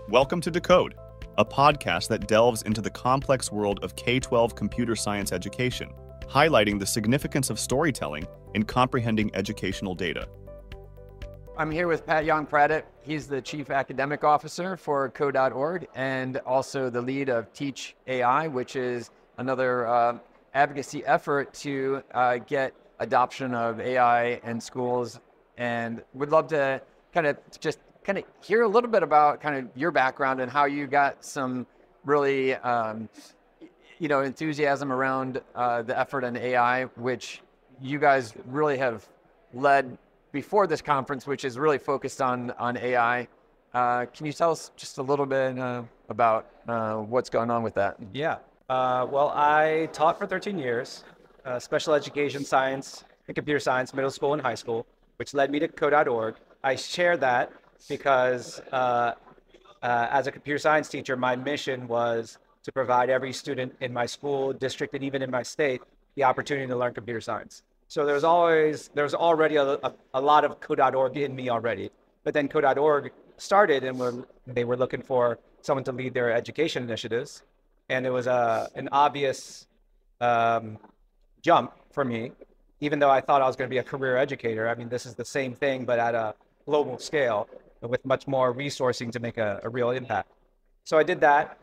Welcome to Decode, a podcast that delves into the complex world of K-12 computer science education, highlighting the significance of storytelling in comprehending educational data. I'm here with Pat Yongpradit. He's the Chief Academic Officer for Code.org and also the lead of Teach AI, which is another advocacy effort to get adoption of AI in schools. And would love to kind of hear a little bit about kind of your background and how you got some really, enthusiasm around the effort in AI, which you guys really have led before this conference, which is really focused on AI. Can you tell us just a little bit about what's going on with that? Yeah. Well, I taught for 13 years, special education science and computer science, middle school and high school, which led me to Code.org. I share that because as a computer science teacher, my mission was to provide every student in my school, district, and even in my state the opportunity to learn computer science. So there's already a lot of Code.org in me already. But then Code.org started and they were looking for someone to lead their education initiatives. And it was an obvious jump for me, even though I thought I was going to be a career educator. I mean, this is the same thing, but at a global scale with much more resourcing to make a real impact. So I did that.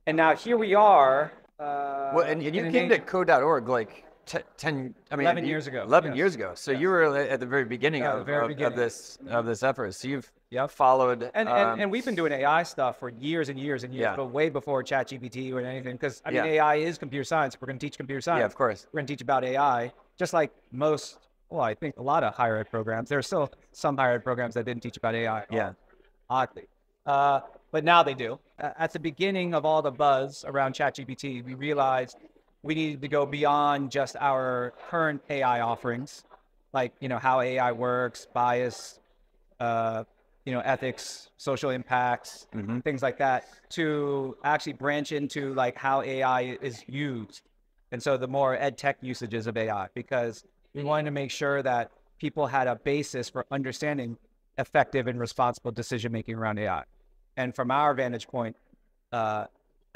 And now here we are. Well, and you came to Code.org like 11 years ago. 11 yes. years ago. So Yes. you were at the very beginning, Yeah, of this effort. So you've followed. And we've been doing AI stuff for years and years and years, Yeah. but way before ChatGPT or anything. Because I mean, Yeah. AI is computer science. We're going to teach computer science. Yeah, of course. We're going to teach about AI, just like I think a lot of higher ed programs. There are still some higher ed programs that didn't teach about AI. Yeah. Oddly. But now they do. At the beginning of all the buzz around ChatGPT, we realized we needed to go beyond just our current AI offerings, like, how AI works, bias, ethics, social impacts, things like that, to actually branch into like how AI is used. And so the more ed tech usages of AI, because we wanted to make sure that people had a basis for understanding effective and responsible decision-making around AI. And from our vantage point, I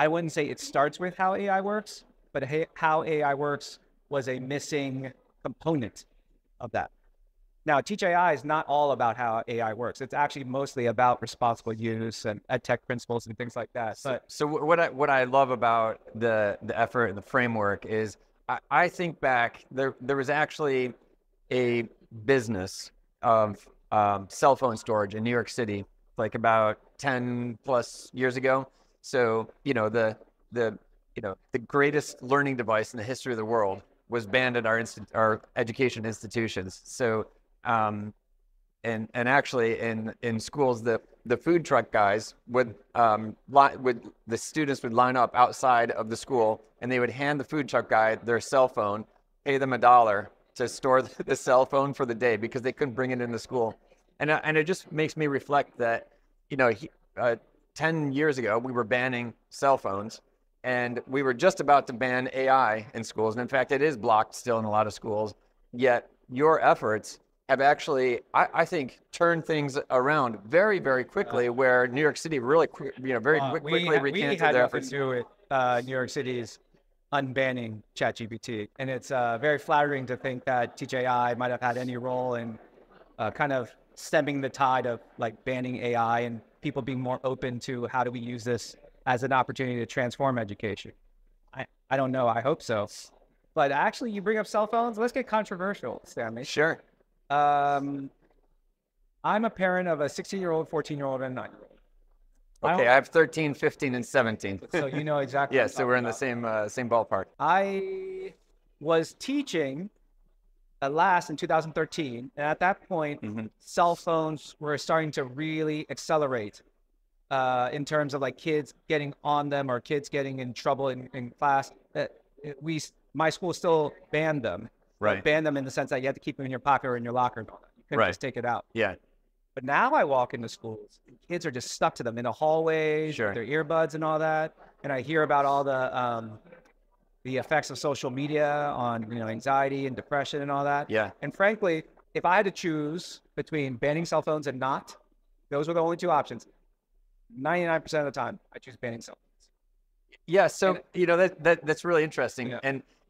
wouldn't say it starts with how AI works, but how AI works was a missing component of that. Now, Teach AI is not all about how AI works. It's actually mostly about responsible use and ed tech principles and things like that. So what I love about the effort and the framework is I think back, there was actually a business of cell phone storage in New York City, like about 10 plus years ago. So, the greatest learning device in the history of the world was banned at our education institutions. So, and actually in schools, the food truck guys the students would line up outside of the school, and they would hand the food truck guy their cell phone, pay them $1 to store the cell phone for the day because they couldn't bring it into school. And it just makes me reflect that, 10 years ago, we were banning cell phones, and we were just about to ban AI in schools. And in fact, it is blocked still in a lot of schools. Yet your efforts have actually, I think, turned things around very, very quickly, where New York City really, quickly recanted their efforts. We had nothing to do with New York City's unbanning ChatGPT. And it's very flattering to think that Teach AI might have had any role in kind of stemming the tide of like banning AI and people being more open to how do we use this as an opportunity to transform education. I don't know. I hope so. But actually, you bring up cell phones. Let's get controversial, Stanley. Sure. I'm a parent of a 16-year-old, 14-year-old, and a 9-year-old. Okay, I have 13, 15, and 17. So you know exactly. Yeah, so we're in the same ballpark. I was teaching last in 2013, and at that point, cell phones were starting to really accelerate in terms of like kids getting on them or kids getting in trouble in class. My school still banned them. Right. Banned them in the sense that you had to keep them in your pocket or in your locker and all that. You couldn't just take it out. Yeah. But now I walk into schools, and kids are just stuck to them in the hallways, with their earbuds and all that. And I hear about all the effects of social media on, anxiety and depression and all that. Yeah. And frankly, if I had to choose between banning cell phones and not, those were the only two options. 99% of the time, I choose banning cell phones. Yeah, so that's really interesting, Yeah.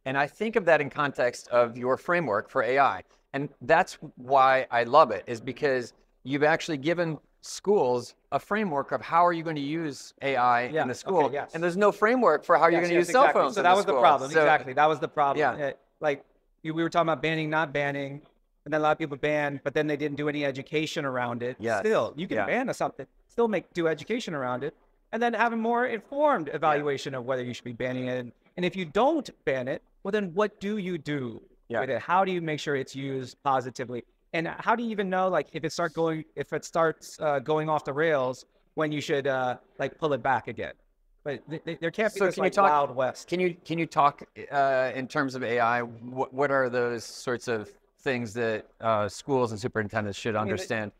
and I think of that in context of your framework for AI, and that's why I love it, is because you've actually given schools a framework of how are you going to use AI in the school, yes. and there's no framework for how you're going to use cell phones. So in that the was the school. problem. So, Exactly, that was the problem. Yeah. Like we were talking about banning, not banning, and then a lot of people banned, but then they didn't do any education around it. Yes. Still, you can Yeah. ban something, still do education around it, and then have a more informed evaluation of whether you should be banning it. And if you don't ban it, well, then what do you do with it? How do you make sure it's used positively? And how do you even know, like, if it starts going off the rails, when you should like pull it back again? But there can't be this like Wild West. Can you talk in terms of AI? What are those sorts of things that schools and superintendents should understand?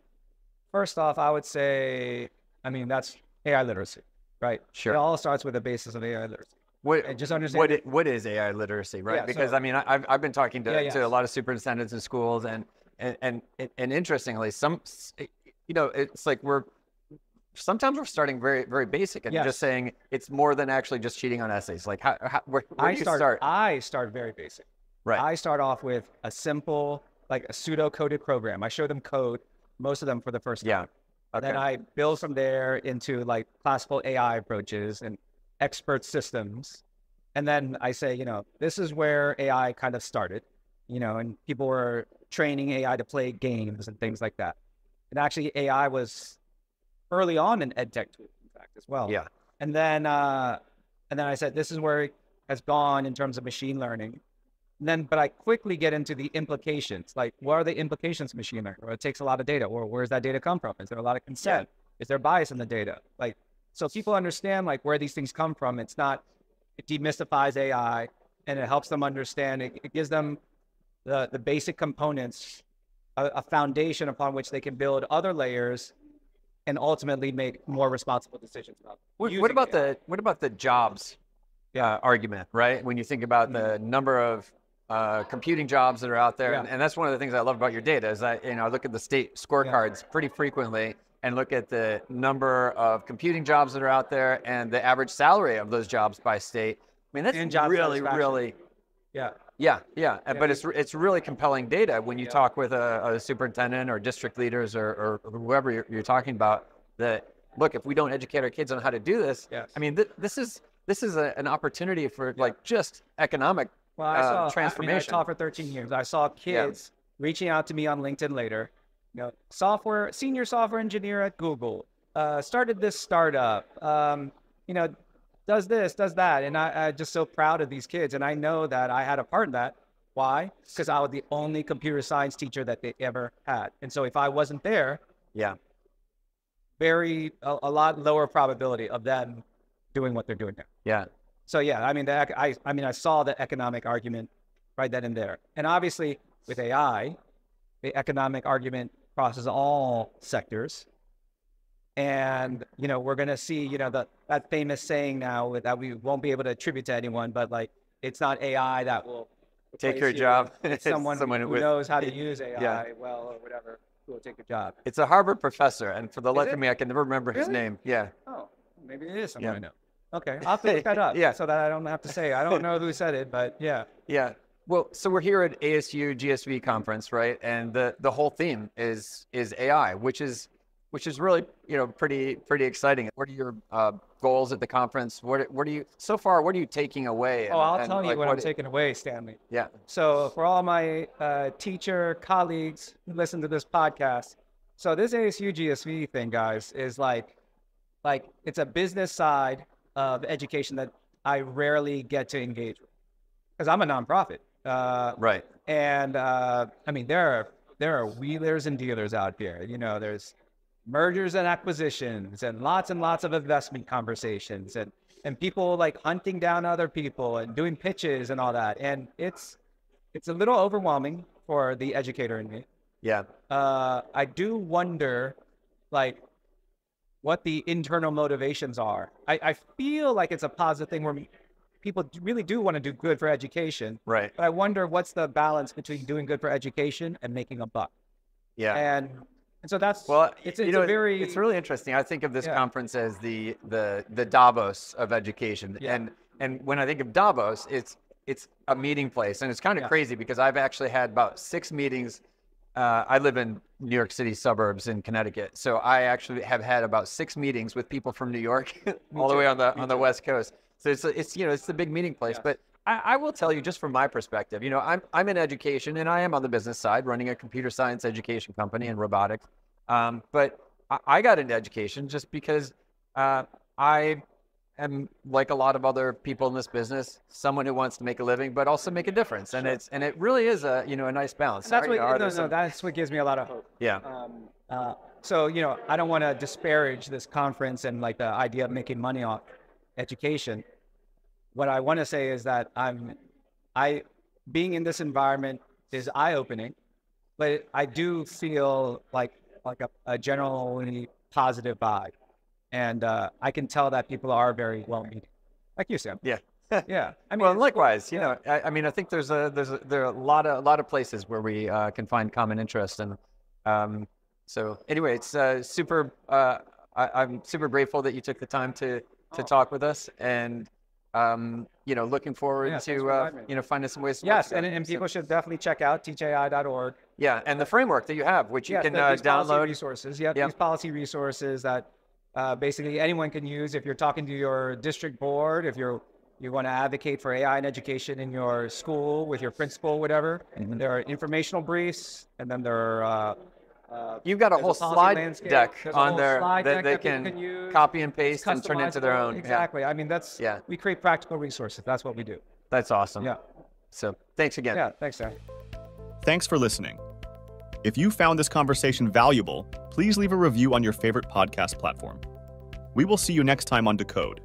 First off, I would say, that's AI literacy, right? Sure. It all starts with the basis of AI literacy. And just understand what is AI literacy, right? Yeah, because I've been talking to a lot of superintendents in schools, and interestingly, it's like sometimes we're starting very, very basic and just saying it's more than actually just cheating on essays. Like where do you start? I start very basic. Right. I start off with a simple, like a pseudo-coded program. I show them code, most of them for the first time. Yeah. Okay. Then I build from there into like classical AI approaches and expert systems. And then I say, this is where AI kind of started, and people were training AI to play games and things like that. And actually AI was early on an ed tech tool, in fact, as well. Yeah. And then I said, this is where it has gone in terms of machine learning. But I quickly get into the implications. Like, what are the implications of machine learning? Or it takes a lot of data. Or where does that data come from? Is there a lot of consent? Is there bias in the data? Like, so people understand like where these things come from. It demystifies AI, and it helps them understand. It gives them the basic components, a foundation upon which they can build other layers, and ultimately make more responsible decisions about. What about the jobs argument, right? When you think about the number of computing jobs that are out there, and that's one of the things I love about your data is I look at the state scorecards pretty frequently and look at the number of computing jobs that are out there and the average salary of those jobs by state. I mean, that's really but it's really compelling data when you talk with a superintendent or district leaders or whoever you're talking about, that look, if we don't educate our kids on how to do this, I mean, this is an opportunity for like just economic transformation. I taught for 13 years. I saw kids reaching out to me on LinkedIn later, senior software engineer at Google, started this startup, does this, does that. And I'm just so proud of these kids. And I know that I had a part in that. Why? Because I was the only computer science teacher that they ever had. And so if I wasn't there, a lot lower probability of them doing what they're doing now. Yeah. So I saw the economic argument right then and there. And obviously with AI, the economic argument crosses all sectors. And, we're going to see, that famous saying now that we won't be able to attribute to anyone, but like, it's not AI that will take your job. It's someone who knows how to use AI well or whatever who will take your job. It's a Harvard professor. And for the life of me, I can never remember his name. Yeah. Oh, maybe it is someone I know. Okay. I'll have to look that up so that I don't have to say, I don't know who said it, but yeah. Yeah. Well, so we're here at ASU GSV conference, right? And the whole theme is AI, which is really, pretty exciting. What are your goals at the conference? What are you taking away? I'll tell you what I'm taking away, Stanley. Yeah. So for all my teacher colleagues who listen to this podcast, so this ASU GSV thing, guys, is like it's a business side of education that I rarely get to engage with because I'm a nonprofit. Right. And there are wheelers and dealers out here. There's mergers and acquisitions and lots of investment conversations and people like hunting down other people and doing pitches and all that. And it's a little overwhelming for the educator in me. Yeah. I do wonder like what the internal motivations are. I feel like it's a positive thing where people really do want to do good for education. Right. But I wonder what's the balance between doing good for education and making a buck. Yeah. And And so that's it's you know, a very it's really interesting. I think of this conference as the Davos of education, and when I think of Davos, it's a meeting place, and it's kind of crazy because I've actually had about 6 meetings. I live in New York City suburbs in Connecticut, so I actually have had about 6 meetings with people from New York, all the way on the West Coast. So it's you know, it's the big meeting place. But I will tell you, just from my perspective, you know, I'm in education, and I am on the business side, running a computer science education company and robotics. But I got into education just because I am, like a lot of other people in this business, someone who wants to make a living, but also make a difference. And it really is a nice balance. That's that's what gives me a lot of hope. Yeah. So, you know, I don't want to disparage this conference and like the idea of making money off education. What I want to say is that being in this environment is eye-opening, but I do feel like a generally positive vibe. And I can tell that people are very well-meaning, like you, Sam. Yeah. Yeah. I mean, well, likewise, you know, I mean, I think there are a lot of places where we can find common interest. And so anyway, it's super, I'm super grateful that you took the time to talk with us, and you know, looking forward to you know, finding some ways to Yes, and people should definitely check out teachai.org. Yeah, and the framework that you have, which you can download. Policy resources. These policy resources that basically anyone can use. If you're talking to your district board, if you want to advocate for AI in education in your school with your principal, whatever, there are informational briefs, and then there are you've got a whole slide deck on there that they can copy and paste and turn into their own. Exactly. I mean, we create practical resources. That's what we do. That's awesome. Yeah. So thanks again. Yeah. Thanks, Sam. Thanks for listening. If you found this conversation valuable, please leave a review on your favorite podcast platform. We will see you next time on Decode.